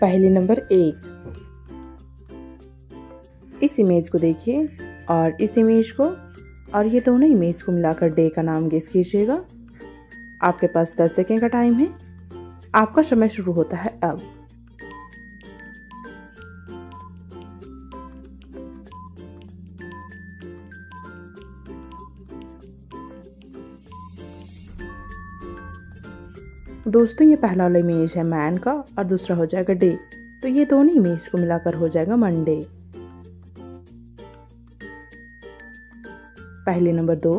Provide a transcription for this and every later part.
पहली नंबर 1, इस इमेज को देखिए और इस इमेज को और ये दोनों इमेज को मिलाकर डे का नाम गेस कीजिएगा। आपके पास 10 सेकेंड का टाइम है। आपका समय शुरू होता है अब। दोस्तों ये पहला वाला इमेज है मैन का और दूसरा हो जाएगा डे, तो ये दोनों इमेज को मिलाकर हो जाएगा मंडे। पहली नंबर 2,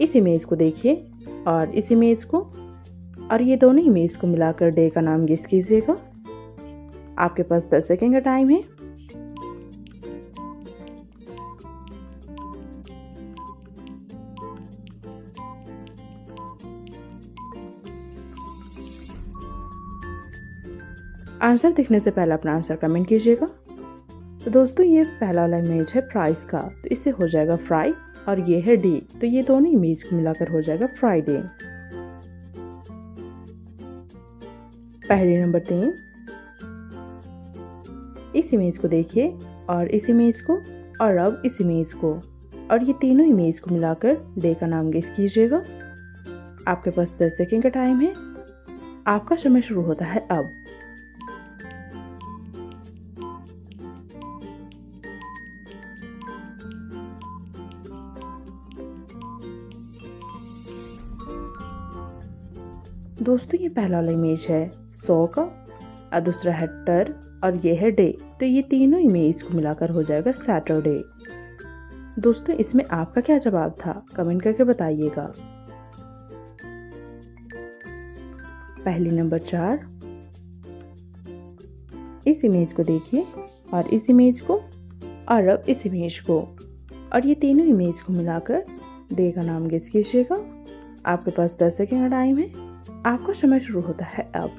इस इमेज को देखिए और इस इमेज को और ये दोनों इमेज को मिलाकर डे का नाम गेस कीजिएगा। आपके पास 10 सेकेंड का टाइम है। आंसर दिखने से पहले अपना आंसर कमेंट कीजिएगा। तो दोस्तों ये पहला वाला इमेज है प्राइस का, तो इससे हो जाएगा फ्राई, और ये है डे, तो ये दोनों इमेज को मिलाकर हो जाएगा फ्राइडे। पहली नंबर 3, इस इमेज को देखिए और इस इमेज को और अब इस इमेज को और ये तीनों इमेज को मिलाकर डे का नाम गेस कीजिएगा। आपके पास 10 सेकेंड का टाइम है। आपका समय शुरू होता है अब। दोस्तों ये पहला वाला इमेज है सौ का और दूसरा है टर और ये है डे, तो ये तीनों इमेज को मिलाकर हो जाएगा सैटरडे। दोस्तों इसमें आपका क्या जवाब था, कमेंट करके बताइएगा। पहली नंबर 4, इस इमेज को देखिए और इस इमेज को और अब इस इमेज को और ये तीनों इमेज को मिलाकर डे का नाम गेस कीजिएगा। आपके पास 10 सेकेंड का टाइम है। आपका समय शुरू होता है अब।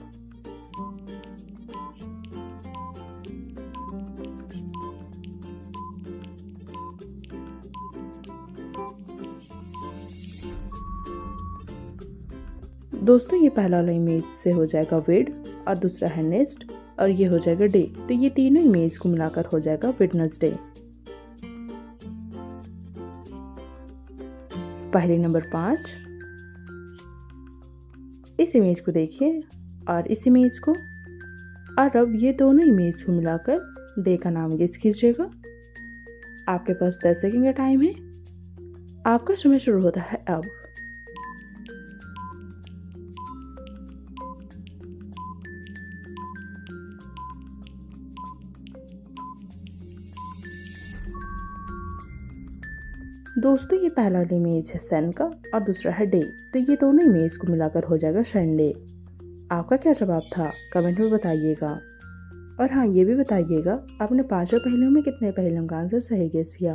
दोस्तों ये पहला वाला इमेज से हो जाएगा विड और दूसरा है नेस्ट और ये हो जाएगा डे, तो ये तीनों इमेज को मिलाकर हो जाएगा वेडनेसडे। पहली नंबर 5, इस इमेज को देखिए और इस इमेज को और अब ये दोनों इमेज को मिलाकर डे का नाम गेस कीजिएगा। आपके पास 10 सेकेंड का टाइम है। आपका समय शुरू होता है अब। दोस्तों ये पहला इमेज है सन का और दूसरा है डे, तो ये दोनों इमेज को मिलाकर हो जाएगा संडे। आपका क्या जवाब था, कमेंट में बताइएगा। और हाँ ये भी बताइएगा आपने पांचों पहेलियों में कितने पहेलियों का आंसर सही गेस किया।